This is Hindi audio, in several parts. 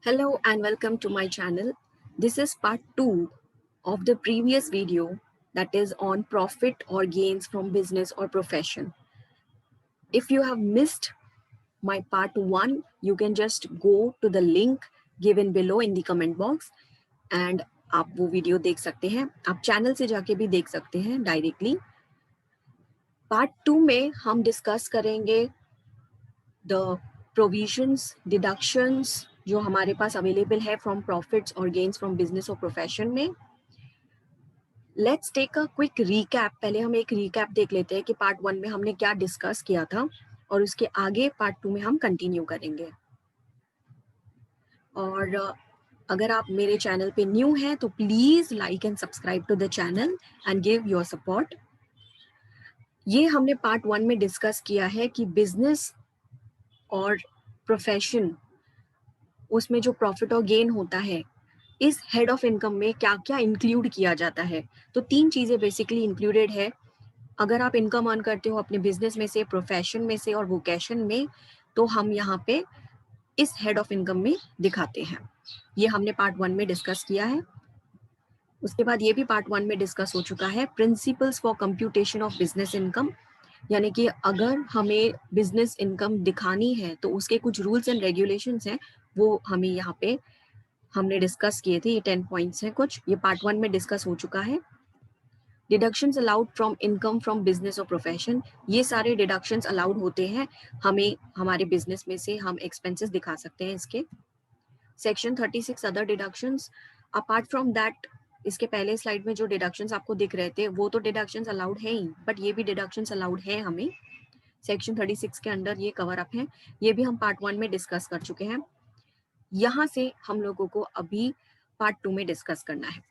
Hello and welcome to my channel. This is part 2 of the previous video that is on profit or gains from business or profession. If you have missed my part 1, you can just go to the link given below in the comment box and आप वो वीडियो देख सकते हैं. आप चैनल से जाके भी देख सकते हैं डायरेक्टली. पार्ट 2 में हम डिस्कस करेंगे द प्रोविजंस, डिडक्शंस जो हमारे पास अवेलेबल है फ्रॉम प्रॉफिट्स और गेन्स फ्रॉम बिजनेस और प्रोफेशन में. Let's take a quick recap. पहले हम एक रीकैप देख लेते हैं कि पार्ट 1 में हमने क्या डिस्कस किया था और उसके आगे पार्ट 2 में हम कंटिन्यू करेंगे. और अगर आप मेरे चैनल पे न्यू हैं तो please like and subscribe to the channel and give your support. ये हमने पार्ट 1 में डिस्कस किया है कि बिजनेस और प्रोफेशन उसमें जो प्रॉफिट और गेन होता है इस हेड ऑफ इनकम में क्या क्या इंक्लूड किया जाता है. तो 3 चीजें बेसिकली इंक्लूडेड है. अगर आप इनकम अर्न करते हो अपने बिजनेस में से, प्रोफेशन में से और वोकेशन में, तो हम यहाँ पे इस हेड ऑफ इनकम में दिखाते हैं. ये हमने पार्ट 1 में डिस्कस किया है. उसके बाद ये भी पार्ट 1 में डिस्कस हो चुका है, principles for computation of business income. यानी कि अगर हमें बिजनेस इनकम दिखानी है तो उसके कुछ रूल्स एंड रेगुलेशंस हैं, वो हमें यहाँ पे हमने डिस्कस किए थे. ये 10 पॉइंट्स हैं कुछ. ये पार्ट 1 में डिस्कस हो चुका है. Deductions allowed from income from business और प्रोफेशन, ये सारे डिडक्शंस अलाउड होते हैं हमें हमारे बिजनेस में से. हम एक्सपेंसेस दिखा सकते हैं इसके. Section 36 other deductions. Apart from that, इसके पहले स्लाइड में जो डिडक्शंस आपको दिख रहे थे वो तो डिडक्शंस अलाउड है ही, बट ये भी डिडक्शंस अलाउड है हमें. सेक्शन 36 के अंडर ये कवर अप है. ये भी हम पार्ट 1 में डिस्कस कर चुके हैं. यहाँ से हम लोगों को अभी पार्ट 2 में डिस्कस करना है.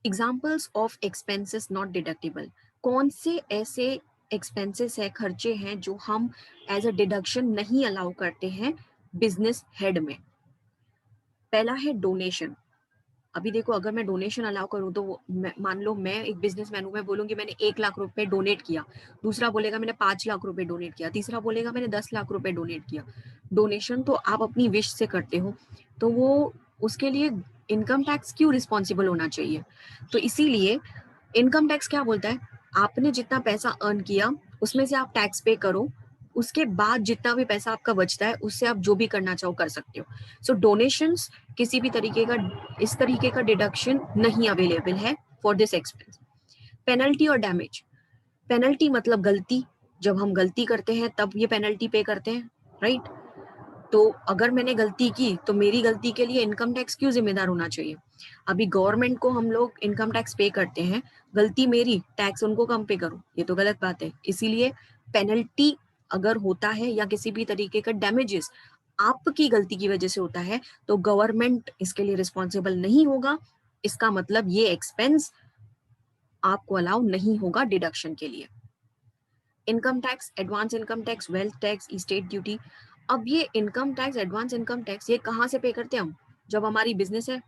Examples of expenses not deductible. कौन से ऐसे एक्सपेंसेस है, खर्चे हैं जो हम एज अ डिडक्शन नहीं अलाउ करते हैं बिजनेस हेड में. पहला है डोनेशन. अभी देखो, अगर मैं डोनेशन अलाउ करूँ तो मान लो मैं एक बिजनेसमैन हूँ, मैं बोलूंगी मैंने 1 लाख रुपए डोनेट किया, दूसरा बोलेगा मैंने 5 लाख रुपए डोनेट किया, तीसरा बोलेगा मैंने 10 लाख रुपए डोनेट किया. डोनेशन तो आप अपनी विश से करते हो, तो वो उसके लिए इनकम टैक्स क्यों रिस्पॉन्सिबल होना चाहिए. तो इसीलिए इनकम टैक्स क्या बोलता है, आपने जितना पैसा अर्न किया उसमें से आप टैक्स पे करो, उसके बाद जितना भी पैसा आपका बचता है उससे आप जो भी करना चाहो कर सकते हो. सो डोनेशंस किसी भी तरीके का, इस तरीके का डिडक्शन नहीं अवेलेबल है फॉर दिस एक्सपेंस. पेनल्टी और डैमेज. पेनल्टी मतलब गलती. जब हम गलती करते हैं तब ये पेनल्टी पे करते हैं, राइट. तो अगर मैंने गलती की तो मेरी गलती के लिए इनकम टैक्स क्यों जिम्मेदार होना चाहिए. अभी गवर्नमेंट को हम लोग इनकम टैक्स पे करते हैं, गलती मेरी, टैक्स उनको कम पे करो, ये तो गलत बात है. इसीलिए पेनल्टी अगर होता है या किसी भी तरीके का डैमेजेस आपकी गलती की वजह से होता है तो गवर्नमेंट इसके लिए रिस्पॉन्सिबल नहीं होगा. इसका मतलब ये एक्सपेंस आपको अलाउ नहीं होगा डिडक्शन के लिए. Income tax, advance income tax, wealth tax, state duty. अब ये income tax, advance income tax, ये कहाँ से पे करते हैं हम. जब हमारी बिजनेस है,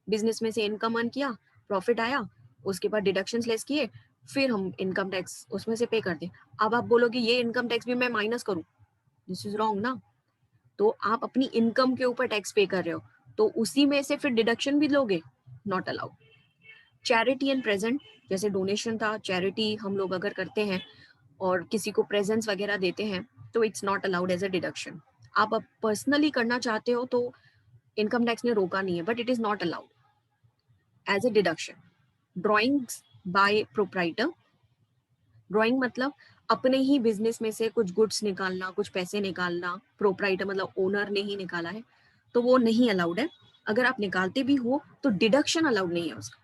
बिजनेस में से इनकम अर्न किया, प्रॉफिट आया, उसके बाद डिडक्शंस लेस किए, फिर हम इनकम टैक्स उसमें से पे करते हैं. अब आप बोलोगे ये इनकम टैक्स भी मैं माइनस करूं, दिस इज रॉन्ग ना. तो आप अपनी इनकम के ऊपर टैक्स पे कर रहे हो, तो उसी में से फिर डिडक्शन भी लोगे, not allowed. Charity and present, जैसे डोनेशन था, चैरिटी हम लोग अगर करते हैं और किसी को प्रेजेंस वगैरह देते हैं तो it's not allowed as a deduction. आप पर्सनली करना चाहते हो तो इनकम टैक्स ने रोका नहीं है, but it is not allowed as a deduction. Drawings by proprietor. Drawing मतलब अपने ही बिजनेस में से कुछ गुड्स निकालना, कुछ पैसे निकालना. प्रोप्राइटर मतलब ओनर ने ही निकाला है, तो वो नहीं अलाउड है. अगर आप निकालते भी हो तो डिडक्शन अलाउड नहीं है उसका.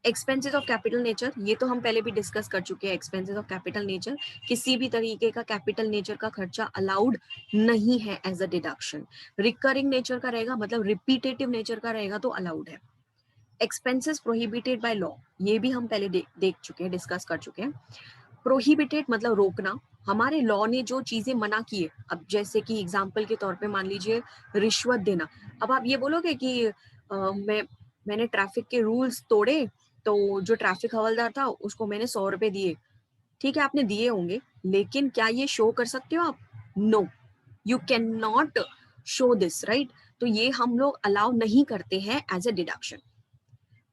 एक्सपेंसेस ऑफ कैपिटल नेचर, ये तो हम पहले भी डिस्कस कर चुके हैं. एक्सपेंसेस ऑफ कैपिटल नेचर, किसी भी तरीके का कैपिटल नेचर का खर्चा अलाउड नहीं है as a deduction. Recurring nature का रहेगा, मतलब रिपीटेटिव नेचर का रहेगा तो अलाउड है. एक्सपेंसेस प्रोहिबिटेड बाय लॉ, ये भी हम पहले देख चुके हैं, डिस्कस कर चुके हैं. प्रोहिबिटेड मतलब रोकना. हमारे लॉ ने जो चीजें मना की है, अब जैसे कि एग्जाम्पल के तौर पे मान लीजिए रिश्वत देना. अब आप ये बोलोगे कि मैंने ट्रैफिक के रूल्स तोड़े, तो जो ट्रैफिक हवलदार था उसको मैंने 100 रुपए दिए. ठीक है, आपने दिए होंगे, लेकिन क्या ये शो कर सकते हो आप. No, you can not show this, right. तो ये हम लोग अलाउ नहीं करते हैं as a deduction.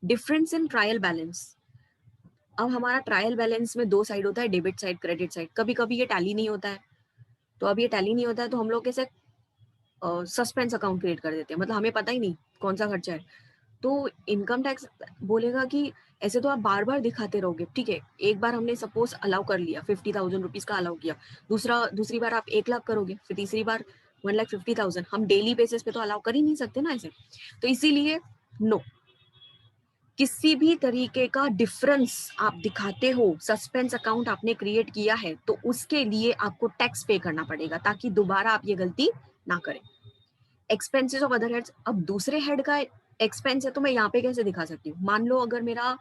Difference in trial balance. अब हमारा ट्रायल बैलेंस में दो साइड होता है, डेबिट साइड, क्रेडिट साइड। कभी कभी ये टैली नहीं होता है, तो अब ये टैली नहीं होता है तो हम लोग कैसे सस्पेंस अकाउंट क्रिएट कर देते हैं, मतलब हमें पता ही नहीं कौन सा खर्चा है। तो इनकम टैक्स बोलेगा कि ऐसे तो आप बार बार दिखाते रहोगे, ठीक है। एक बार हमने सपोज अलाउ कर लिया 50,000 रुपीज का अलाउ किया, दूसरी बार आप 1 लाख करोगे, फिर तीसरी बार 1,50,000। हम डेली बेसिस पे तो अलाउ कर ही नहीं सकते ना ऐसे। तो इसीलिए नो, किसी भी तरीके का डिफरेंस आप दिखाते हो, सस्पेंस अकाउंट आपने क्रिएट किया है, तो उसके लिए आपको टैक्स पे करना पड़ेगा ताकि दोबारा आप ये गलती ना करें। Expenses of other heads. अब दूसरे हेड का एक्सपेंस है तो मैं यहाँ पे कैसे दिखा सकती हूँ? मान लो अगर मेरा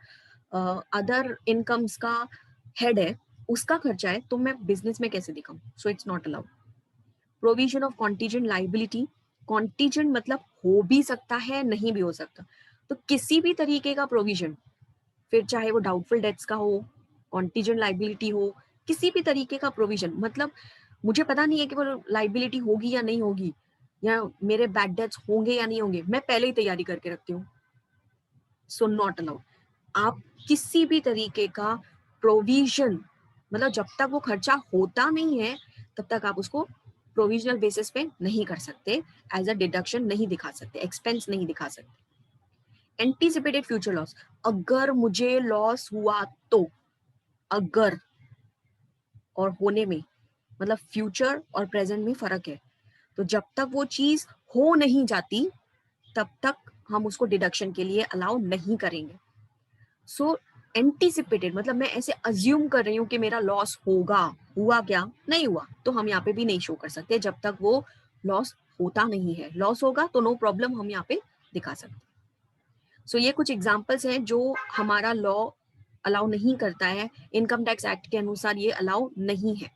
अदर इनकम्स का हेड है, उसका खर्चा है, तो मैं बिजनेस में कैसे दिखाऊं? So it's not allowed. Provision of contingent liability. Contingent मतलब हो भी सकता है, नहीं भी हो सकता। तो किसी भी तरीके का प्रोविजन, फिर चाहे वो डाउटफुल डेट्स का हो, कॉन्टीजेंट लाइबिलिटी हो, किसी भी तरीके का प्रोविजन, मतलब मुझे पता नहीं है कि वो लाइबिलिटी होगी या नहीं होगी, या मेरे बैड डेट्स होंगे या नहीं होंगे, मैं पहले ही तैयारी करके रखती हूँ। So not allowed. आप किसी भी तरीके का प्रोविजन, मतलब जब तक वो खर्चा होता नहीं है तब तक आप उसको प्रोविजनल बेसिस पे नहीं कर सकते, एज अ डिडक्शन नहीं दिखा सकते, एक्सपेंस नहीं दिखा सकते। Anticipated future loss. अगर मुझे लॉस हुआ तो, अगर और होने में, मतलब फ्यूचर और प्रेजेंट में फर्क है। तो जब तक वो चीज हो नहीं जाती तब तक हम उसको डिडक्शन के लिए अलाउ नहीं करेंगे। सो एंटीसिपेटेड मतलब मैं ऐसे अज्यूम कर रही हूँ कि मेरा लॉस होगा, हुआ क्या? नहीं हुआ, तो हम यहाँ पे भी नहीं शो कर सकते जब तक वो लॉस होता नहीं है। लॉस होगा तो नो प्रॉब्लम, हम यहाँ पे दिखा सकते। सो ये कुछ एग्जाम्पल्स हैं जो हमारा लॉ अलाउ नहीं करता है। इनकम टैक्स एक्ट के अनुसार ये अलाउ नहीं है,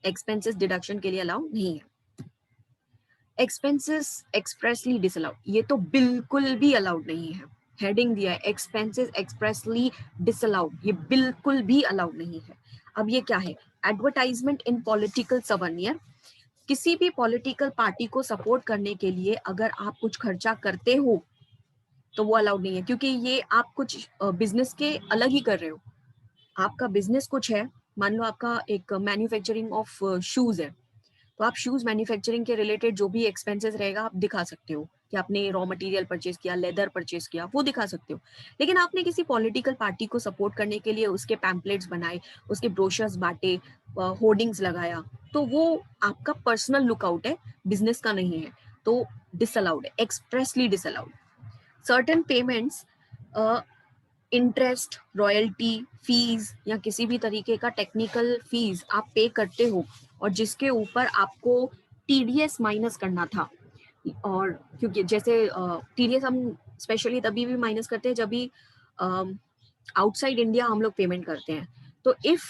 एक्सपेंसेस डिडक्शन के लिए अलाउ नहीं है। एक्सपेंसेस एक्सप्रेसली डिसअलाउड, ये तो बिल्कुल भी अलाउड नहीं है। हेडिंग दिया है एक्सपेंसेस एक्सप्रेसली डिसअलाउड, ये बिल्कुल भी अलाउड नहीं है। अब ये क्या है? Advertisement in political souvenir. किसी भी पॉलिटिकल पार्टी को सपोर्ट करने के लिए अगर आप कुछ खर्चा करते हो तो वो अलाउड नहीं है, क्योंकि ये आप कुछ बिजनेस के अलग ही कर रहे हो। आपका बिजनेस कुछ है, मान लो आपका एक मैन्युफैक्चरिंग ऑफ शूज है, तो आप शूज मैन्युफैक्चरिंग के रिलेटेड जो भी एक्सपेंसेस रहेगा आप दिखा सकते हो कि आपने रॉ मटेरियल परचेज किया, लेदर परचेज किया, वो दिखा सकते हो। लेकिन आपने किसी पॉलिटिकल पार्टी को सपोर्ट करने के लिए उसके पैम्पलेट्स बनाए, उसके ब्रोशर्स बांटे, होर्डिंग्स लगाया, तो वो आपका पर्सनल लुकआउट है, बिजनेस का नहीं है। तो डिसअलाउड है, expressly disallowed. Certain payments, interest, royalty, fees या किसी भी तरीके का टेक्निकल फीस आप पे करते हो और जिसके ऊपर आपको टीडीएस माइनस करना था, और क्योंकि जैसे टीडीएस हम स्पेशली तभी भी माइनस करते हैं जब भी आउटसाइड इंडिया हम लोग पेमेंट करते हैं। तो if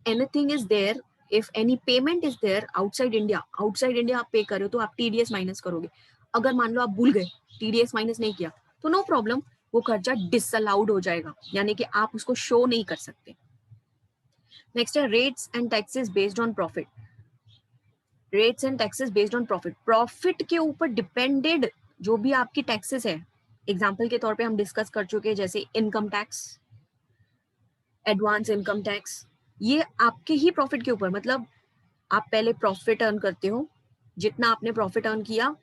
anything is there, if any payment is there outside India आप पे कर रहे हो तो आप टीडीएस माइनस करोगे। अगर मान लो आप भूल गए, टीडीएस माइनस नहीं किया, तो नो प्रॉब्लम, वो खर्चा डिसअलाउड हो जाएगा, यानी कि आप उसको शो नहीं कर सकते। नेक्स्ट है rates and taxes based on profit. Rates and taxes based on profit, profit के ऊपर डिपेंडेड जो भी आपकी टैक्सेस है, एग्जाम्पल के तौर पे हम डिस्कस कर चुके हैं, जैसे income tax, advance income tax, ये आपके ही प्रॉफिट के ऊपर, मतलब आप पहले प्रॉफिट अर्न करते हो, जितना आपने प्रॉफिट अर्न किया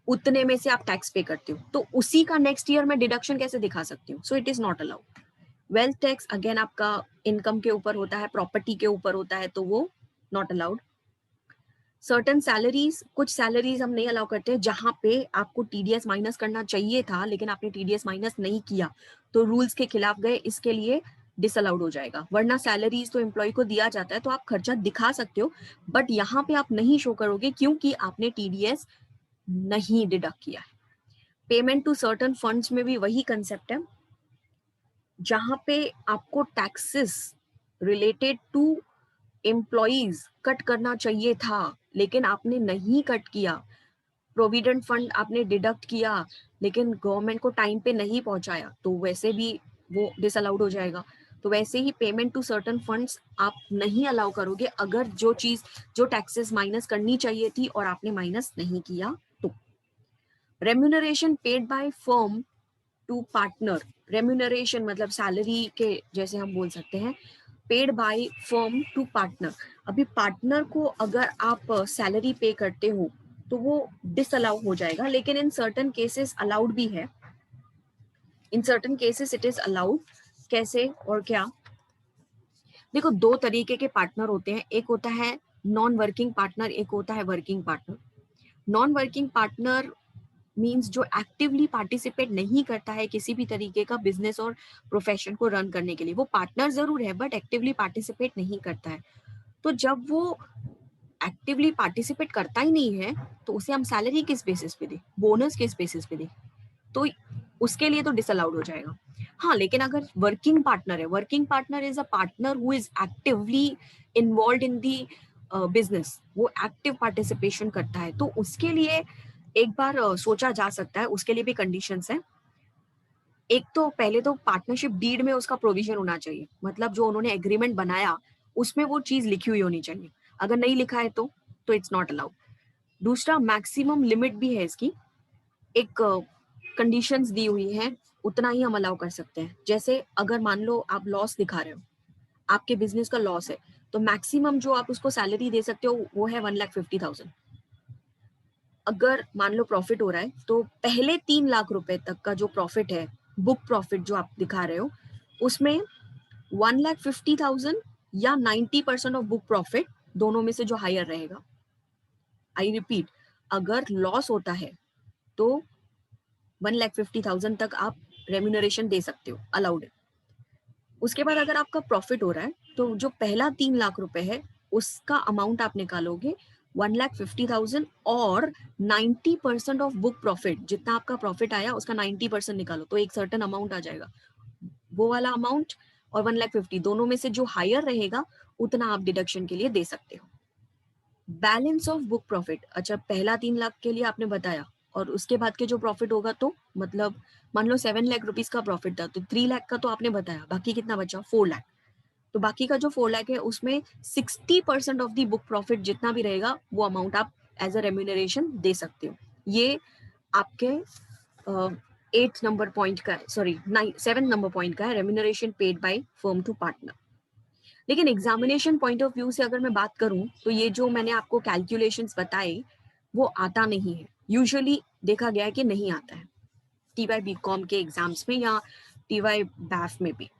उतने में से आप टैक्स पे करते हो, तो उसी का नेक्स्ट ईयर में डिडक्शन कैसे दिखा सकती हूँ? सो it is not allowed. Wealth tax again आपका इनकम के ऊपर होता है, प्रॉपर्टी के ऊपर होता है, तो वो नॉट अलाउड। सर्टन सैलरीज, कुछ सैलरीज हम नहीं अलाउ करते जहां पे आपको टीडीएस माइनस करना चाहिए था लेकिन आपने टीडीएस माइनस नहीं किया, तो रूल्स के खिलाफ गए, इसके लिए डिसअलाउड हो जाएगा। वरना सैलरीज तो एम्प्लॉय को दिया जाता है तो आप खर्चा दिखा सकते हो, बट यहाँ पे आप नहीं शो करोगे क्योंकि आपने टीडीएस नहीं डिडक्ट किया है। पेमेंट टू सर्टन फंड्स में भी वही कंसेप्ट है, जहां पे आपको taxes related to employees cut करना चाहिए था लेकिन आपने नहीं कट किया। प्रोविडेंट फंड आपने डिडक्ट किया लेकिन गवर्नमेंट को टाइम पे नहीं पहुंचाया, तो वैसे भी वो डिसअलाउड हो जाएगा। तो वैसे ही पेमेंट टू सर्टन फंड्स आप नहीं अलाउ करोगे अगर जो टैक्सेस माइनस करनी चाहिए थी और आपने माइनस नहीं किया तो। Remuneration paid by firm to partner, remuneration मतलब सैलरी के जैसे हम बोल सकते हैं, paid by firm to partner. अभी पार्टनर को अगर आप सैलरी पे करते हो तो वो डिसअलाउ हो जाएगा, लेकिन इन सर्टन केसेस अलाउड भी है, in certain cases it is allowed. कैसे और क्या? देखो, दो तरीके के पार्टनर होते हैं, एक होता है नॉन वर्किंग पार्टनर, एक होता है working partner. Non working partner means जो एक्टिवली पार्टिसिपेट नहीं करता है किसी भी तरीके का बिजनेस और प्रोफेशन को रन करने के लिए। वो पार्टनर जरूर है बट एक्टिवली पार्टिसिपेट नहीं करता है। तो जब वो एक्टिवली पार्टिसिपेट करता ही नहीं है तो उसे हम सैलरी किस बेसिस पे दे, बोनस किस बेसिस पे दे? तो उसके लिए तो डिसअलाउड हो जाएगा। हाँ, लेकिन अगर वर्किंग पार्टनर है, working partner is a partner who is actively involve in the business, वो एक्टिव पार्टिसिपेशन करता है, तो उसके लिए एक बार सोचा जा सकता है। उसके लिए भी कंडीशंस हैं। एक तो पहले तो पार्टनरशिप डीड में उसका प्रोविजन होना चाहिए, मतलब जो उन्होंने एग्रीमेंट बनाया उसमें वो चीज लिखी हुई होनी चाहिए। अगर नहीं लिखा है तो इट्स नॉट अलाउड। दूसरा, मैक्सिमम लिमिट भी है इसकी, एक कंडीशंस दी हुई है, उतना ही हम अलाउ कर सकते हैं। जैसे अगर मान लो आप लॉस दिखा रहे हो, आपके बिजनेस का लॉस है, तो मैक्सिमम जो आप उसको सैलरी दे सकते हो वो है 1,50,000। अगर मान लो प्रॉफिट हो रहा है तो पहले 3 लाख रुपए तक का जो प्रॉफिट है, बुक प्रॉफिट जो आप दिखा रहे हो, उसमें 1,50,000 या 90% ऑफ बुक प्रॉफिट, दोनों में से जो हायर रहेगा। आई रिपीट, अगर लॉस होता है तो 1,50,000 तक आप रेम्यूनरेशन दे सकते हो, अलाउड है। उसके बाद अगर आपका प्रॉफिट हो रहा है तो जो पहला 3 लाख रुपए है उसका अमाउंट आप निकालोगे 1,50,000, और 90% ऑफ बुक प्रॉफिट, जितना आपका प्रॉफिट आया उसका 90% निकालो तो एक सर्टन अमाउंट आ जाएगा। वो वाला अमाउंट और 1,50,000 दोनों में से जो हायर रहेगा उतना आप डिडक्शन के लिए दे सकते हो। बैलेंस ऑफ बुक प्रॉफिट, अच्छा पहला 3 लाख के लिए आपने बताया, और उसके बाद के जो प्रॉफिट होगा तो मतलब मान लो 7 लाख रुपीज का प्रॉफिट था तो 3 लाख का तो आपने बताया, बाकी कितना बचा? 4 लाख। तो बाकी का जो 4 लाख है उसमें 60% ऑफ दी बुक प्रॉफिट जितना भी रहेगा वो अमाउंट आप एज अ रेम्यूनरेशन दे सकते हो। ये आपके 8 नंबर पॉइंट का है, सॉरी 7 नंबर पॉइंट का है, remuneration paid by firm to partner. लेकिन एग्जामिनेशन पॉइंट ऑफ व्यू से अगर मैं बात करूं तो ये जो मैंने आपको कैलकुलेशंस बताए वो आता नहीं है, यूजुअली देखा गया है कि नहीं आता है टीवाई बीकॉम के एग्जाम्स में या टीवाई बैफ में भी।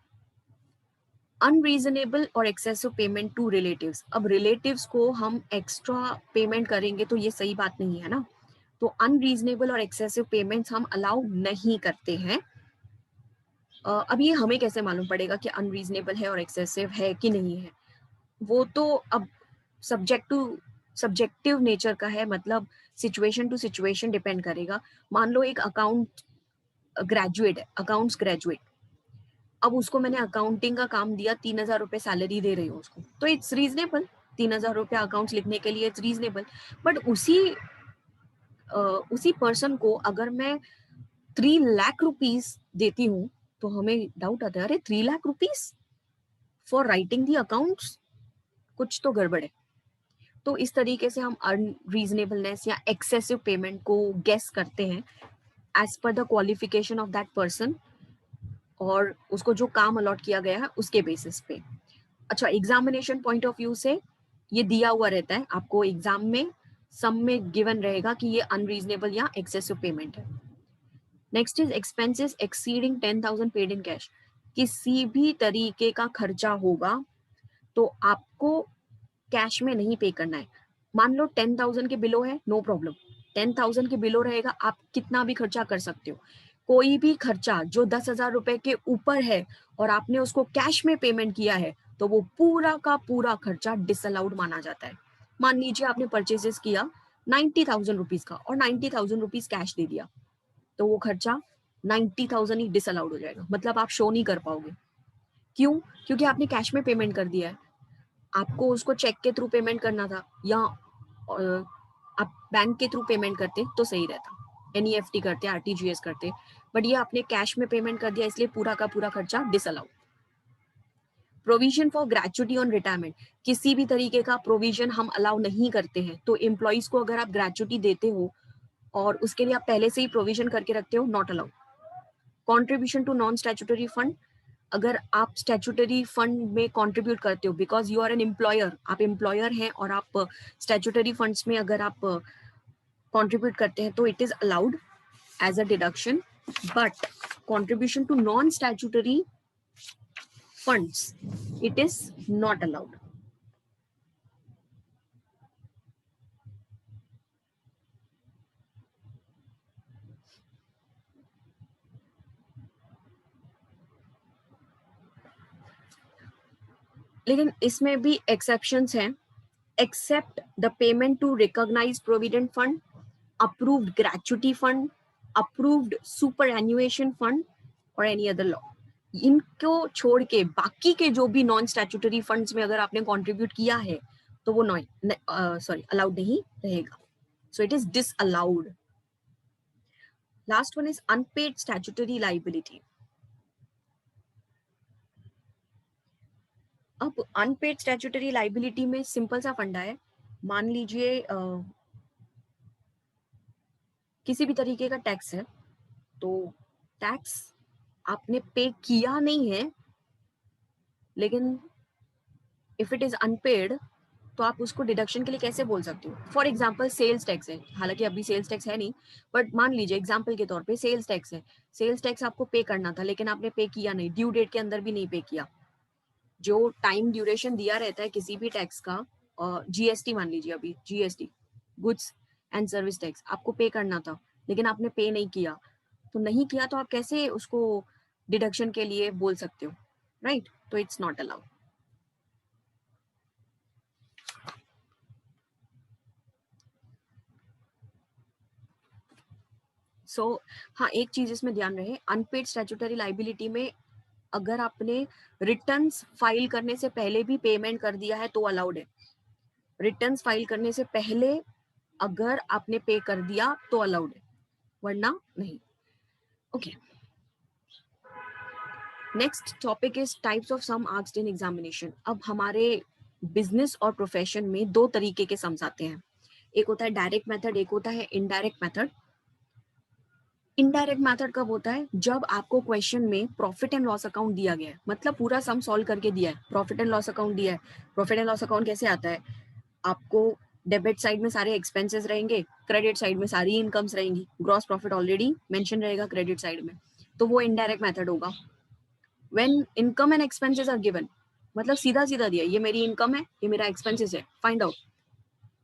अनरीजनेबल और एक्सेसिव पेमेंट टू रिलेटिव्स, अब रिलेटिव्स को हम एक्स्ट्रा पेमेंट करेंगे तो ये सही बात नहीं है ना। तो अनरीजनेबल और एक्सेसिव पेमेंट्स हम अलाउ नहीं करते हैं। अब ये हमें कैसे मालूम पड़ेगा कि अनरीजनेबल है और एक्सेसिव है कि नहीं है? वो तो अब सब्जेक्टिव नेचर का है, मतलब सिचुएशन टू सिचुएशन डिपेंड करेगा। मान लो एक अकाउंट ग्रेजुएट है, अकाउंट्स ग्रेजुएट, अब उसको मैंने अकाउंटिंग का काम दिया, 3,000 रुपए सैलरी दे रही हूँ उसको, तो इट्स रीजनेबल। 3,000 रुपए अकाउंट्स लिखने के लिए इट्स रीजनेबल। बट उसी पर्सन को अगर मैं 3 लाख रुपीज देती हूँ तो हमें डाउट आता है, अरे 3 lakh rupees for writing the accounts, कुछ तो गड़बड़ है। तो इस तरीके से हम अनरीजनेबलनेस या एक्सेसिव पेमेंट को गेस करते हैं as per the qualification of that person और उसको जो काम अलॉट किया गया है उसके बेसिस पे। अच्छा, एग्जामिनेशन पॉइंट ऑफ व्यू से ये दिया हुआ रहता है आपको एग्जाम में, सम में गिवन रहेगा कि ये अनरीजनेबल या एक्सेसिव पेमेंट है। Next is expenses exceeding 10,000 paid in cash, किसी भी तरीके का खर्चा होगा तो आपको कैश में नहीं पे करना है। मान लो 10,000 के बिलो है, नो प्रॉब्लम, 10,000 के बिलो रहेगा, आप कितना भी खर्चा कर सकते हो। कोई भी खर्चा जो 10,000 रुपए के ऊपर है और आपने उसको कैश में पेमेंट किया है तो वो पूरा का पूरा खर्चा डिसअलाउड माना जाता है। मान लीजिए आपने परचेजेस किया 90,000 रुपीज का और 90,000 रुपीज कैश दे दिया, तो वो खर्चा 90,000 ही डिसअलाउड हो जाएगा, मतलब आप शो नहीं कर पाओगे। क्यों? क्योंकि आपने कैश में पेमेंट कर दिया है। आपको उसको चेक के थ्रू पेमेंट करना था या आप बैंक के थ्रू पेमेंट करते तो सही रहता, एनईएफटी करते, आरटीजीएस करते, बट ये आपने कैश में पेमेंट कर दिया इसलिए पूरा का पूरा खर्चा disallow. Provision for gratuity on retirement, किसी भी तरीके का प्रोविजन हम अलाउ नहीं करते हैं। तो एम्प्लॉइज को अगर आप ग्रेचुटी देते हो और उसके लिए आप पहले से ही प्रोविजन करके रखते हो, not allowed. Contribution to non statutory fund, अगर आप स्टैट्यूटरी फंड में कंट्रीब्यूट करते हो because you are an employer, आप एम्प्लॉयर हैं और आप स्टैट्यूटरी फंड्स में अगर आप कंट्रीब्यूट करते हैं तो it is allowed as a deduction, but contribution to non statutory funds it is not allowed. लेकिन इसमें भी एक्सेप्शंस हैं, except the payment to recognise provident fund, approved gratuity fund, approved superannuation fund और any other law। इनको छोड़ के बाकी के जो भी नॉन स्टैट्यूटरी फंड्स में अगर आपने कंट्रीब्यूट किया है तो वो अलाउड नहीं रहेगा। So it is disallowed. Last one is unpaid statutory liability. अब अनपेड स्टैट्यूटरी लाइबिलिटी में सिंपल सा फंडा है, मान लीजिए किसी भी तरीके का टैक्स है, तो टैक्स आपने पे किया नहीं है, लेकिन इफ इट इज अनपेड तो आप उसको डिडक्शन के लिए कैसे बोल सकते हो? फॉर एग्जाम्पल सेल्स टैक्स है, हालांकि अभी सेल्स टैक्स है नहीं, बट मान लीजिए एग्जाम्पल के तौर पे सेल्स टैक्स है, सेल्स टैक्स आपको पे करना था लेकिन आपने पे किया नहीं, ड्यू डेट के अंदर भी नहीं पे किया। जो टाइम ड्यूरेशन दिया रहता है किसी भी टैक्स का, जीएसटी मान लीजिए, अभी GST goods and service tax आपको पे करना था लेकिन आपने पे नहीं किया, तो नहीं किया तो आप कैसे उसको डिडक्शन के लिए बोल सकते हो, राइट? तो इट्स नॉट अलाउड। सो हाँ, एक चीज इसमें ध्यान रहे, अनपेड स्टैट्यूटरी लाइबिलिटी में अगर आपने रिटर्न्स फाइल करने से पहले भी पेमेंट कर दिया है तो अलाउड है। रिटर्न्स फाइल करने से पहले अगर आपने पे कर दिया तो अलाउड है, वरना नहीं। Okay, next topic is types of sum asked in examination. अब हमारे बिजनेस और प्रोफेशन में दो तरीके के सम्स आते हैं, एक होता है डायरेक्ट मेथड, एक होता है इनडायरेक्ट मेथड। इनडायरेक्ट मेथड कब होता है? जब आपको क्वेश्चन में प्रॉफिट एंड लॉस अकाउंट दिया गया है, मतलब पूरा सम सॉल्व करके दिया है, प्रॉफिट एंड लॉस अकाउंट दिया है। प्रॉफिट एंड लॉस अकाउंट कैसे आता है? आपको डेबिट साइड में सारे एक्सपेंसेस रहेंगे, क्रेडिट साइड में सारी इनकम्स रहेंगी, ग्रॉस प्रॉफिट ऑलरेडी मेंशन रहेगा क्रेडिट साइड में, तो वो इनडायरेक्ट मेथड होगा। When income and expenses are given, मतलब सीधा सीधा दिया, ये मेरी इनकम है, ये मेरा एक्सपेंसेस है, फाइंड आउट,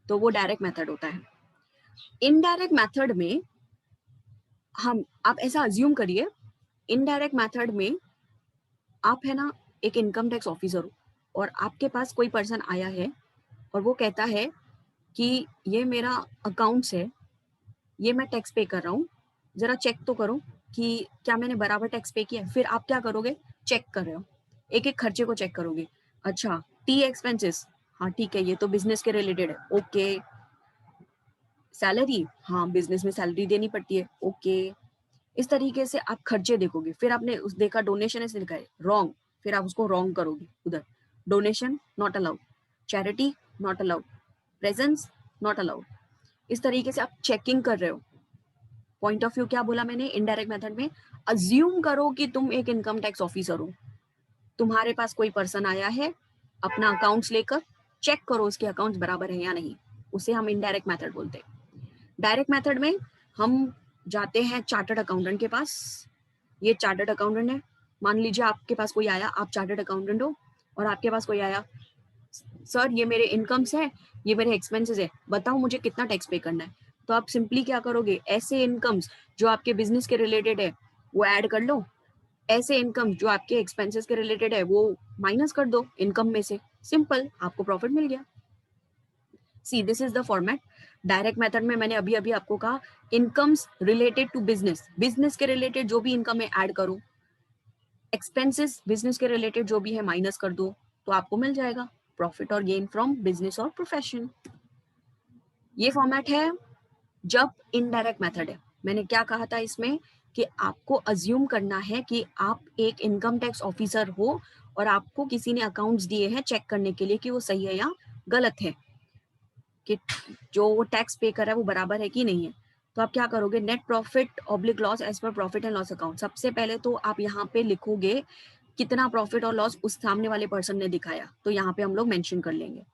तो वो डायरेक्ट मेथड होता है। इनडायरेक्ट मेथड में आप ऐसा अज्यूम करिए, इनडायरेक्ट मेथड में आप है ना एक इनकम टैक्स ऑफिसर हो और आपके पास कोई पर्सन आया है और वो कहता है कि ये मेरा अकाउंट्स है, ये मैं टैक्स पे कर रहा हूँ, जरा चेक तो करो कि क्या मैंने बराबर टैक्स पे किया है। फिर आप क्या करोगे? चेक कर रहे हो, एक एक खर्चे को चेक करोगे। अच्छा, टी एक्सपेंसेस, हाँ ठीक है, ये तो बिजनेस के रिलेटेड है, ओके। सैलरी, हाँ बिजनेस में सैलरी देनी पड़ती है, ओके। इस तरीके से आप खर्चे देखोगे। फिर आपने उस देखा डोनेशन ऐसे लिखा है, रॉन्ग, फिर आप उसको रॉन्ग करोगे उधर। Donation not allowed, charity not allowed, presence not allowed. इस तरीके से आप चेकिंग कर रहे हो। पॉइंट ऑफ व्यू क्या बोला मैंने इनडायरेक्ट मेथड में? अज्यूम करो कि तुम एक इनकम टैक्स ऑफिसर हो, तुम्हारे पास कोई पर्सन आया है अपना अकाउंट्स लेकर, चेक करो उसके अकाउंट्स बराबर है या नहीं, उसे हम इनडायरेक्ट मेथड बोलते हैं। डायरेक्ट मेथड में हम जाते हैं चार्टर्ड अकाउंटेंट के पास, ये चार्टर्ड अकाउंटेंट है, मान लीजिए आपके पास कोई आया, आप चार्टर्ड अकाउंटेंट हो और आपके पास कोई आया, सर ये मेरे इनकम्स है, ये मेरे एक्सपेंसेस है, बताओ मुझे कितना टैक्स पे करना है। तो आप सिंपली क्या करोगे, ऐसे इनकम्स जो आपके बिजनेस के रिलेटेड है वो ऐड कर लो, ऐसे इनकम जो आपके एक्सपेंसेस के रिलेटेड है वो माइनस कर दो इनकम में से, सिंपल, आपको प्रॉफिट मिल गया। See this is the format. Direct method में मैंने अभी अभी आपको कहा incomes related to business, business के रिलेटेड जो भी इनकम है ऐड करो, एक्सपेंसेस बिजनेस के रिलेटेड जो भी है माइनस कर दो, तो आपको मिल जाएगा प्रॉफिट और गेन फ्रॉम बिजनेस और प्रोफेशन। ये फॉर्मेट है जब इनडायरेक्ट मेथड है। मैंने क्या कहा था इसमें कि आपको अज्यूम करना है कि आप एक इनकम टैक्स ऑफिसर हो और आपको किसी ने अकाउंट्स दिए हैं चेक करने के लिए कि वो सही है या गलत है, कि जो वो टैक्स पे कर रहा है वो बराबर है कि नहीं है। तो आप क्या करोगे, net profit oblique loss as per profit and loss account. सबसे पहले तो आप यहाँ पे लिखोगे कितना प्रॉफिट और लॉस उस सामने वाले पर्सन ने दिखाया, तो यहाँ पे हम लोग मेंशन कर लेंगे।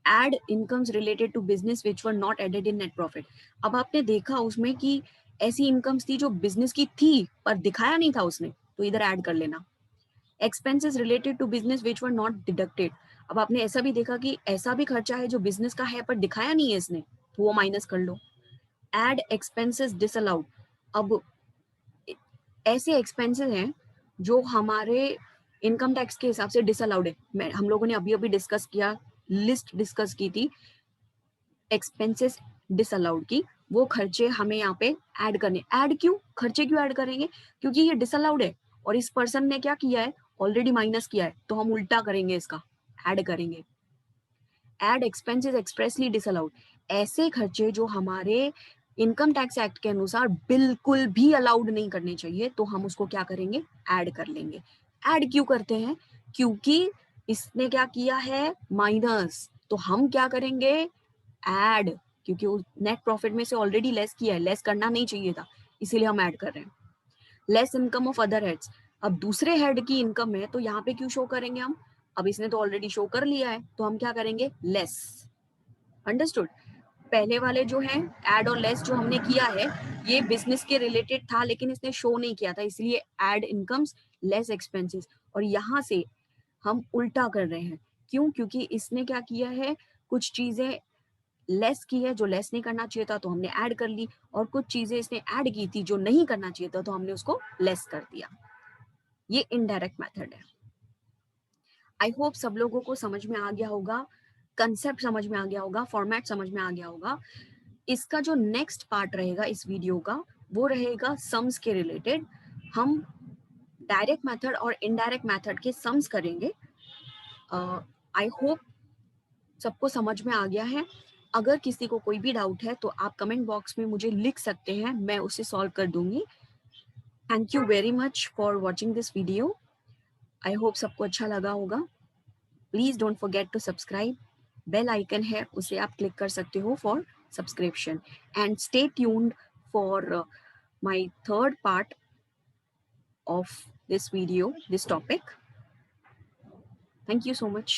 Add incomes related to business which were not added in net profit. अब आपने देखा उसमें कि ऐसी इनकम्स थी जो बिजनेस की थी पर दिखाया नहीं था उसने, तो इधर ऐड कर लेना। Expenses related to business which were not deducted. अब आपने ऐसा भी देखा कि ऐसा भी खर्चा है जो बिजनेस का है पर दिखाया नहीं है इसने, तो वो माइनस कर लो। Add expenses disallowed. अब ऐसे एक्सपेंसेस हैं जो हमारे इनकम टैक्स के हिसाब से डिसअलाउड है। हम लोगों ने अभी अभी डिस्कस किया, लिस्ट डिस्कस की थी एक्सपेंसेस डिसअलाउड की, वो खर्चे हमें यहाँ पे ऐड करने। ऐड क्यों, खर्चे क्यों ऐड करेंगे, क्योंकि ये डिसअलाउड है और इस पर्सन ने क्या किया है, ऑलरेडी माइनस किया है, तो हम उल्टा करेंगे, इसका ऐड करेंगे। Add expenses expressly disallowed. ऐसे खर्चे जो हमारे इनकम टैक्स एक्ट के अनुसार बिल्कुल भी अलाउड नहीं करने चाहिए, तो हम उसको क्या करेंगे, ऐड कर लेंगे। ऐड क्यों करते हैं, क्योंकि इसने क्या किया है, माइनस, तो हम क्या करेंगे, ऐड, क्योंकि नेट प्रॉफिट में से ऑलरेडी लेस किया है, लेस करना नहीं चाहिए था, इसीलिए हम ऐड कर रहे हैं। Less income of other heads. अब दूसरे हेड की इनकम है तो यहाँ पे क्यों शो करेंगे हम, अब इसने तो ऑलरेडी शो कर लिया है, तो हम क्या करेंगे, लेस। अंडरस्टूड। पहले वाले जो है एड और लेस जो हमने किया है, ये बिजनेस के रिलेटेड था लेकिन इसने शो नहीं किया था, इसलिए एड इनकम्स लेस एक्सपेंसेस। और यहाँ से हम उल्टा कर रहे हैं, क्यों, क्योंकि इसने क्या किया है, कुछ चीजें लेस की है जो लेस नहीं करना चाहिए था, तो हमने ऐड कर ली, और कुछ चीजें इसने ऐड की थी जो नहीं करना चाहिए था, तो हमने उसको लेस कर दिया। ये इनडायरेक्ट मेथड है। आई होप सब लोगों को समझ में आ गया होगा, कंसेप्ट समझ में आ गया होगा, फॉर्मेट समझ में आ गया होगा। इसका जो नेक्स्ट पार्ट रहेगा इस वीडियो का, वो रहेगा सम्स के रिलेटेड। हम डायरेक्ट मेथड और इनडायरेक्ट मेथड के सम्स करेंगे। आई होप सबको समझ में आ गया है। अगर किसी को कोई भी डाउट है तो आप कमेंट बॉक्स में मुझे लिख सकते हैं, मैं उसे सॉल्व कर दूंगी। Thank you very much for watching this video. I hope सबको अच्छा लगा होगा। Please don't forget to subscribe. Bell icon है, उसे आप क्लिक कर सकते हो for subscription, and stay tuned for my third part of this video, this topic. Thank you so much.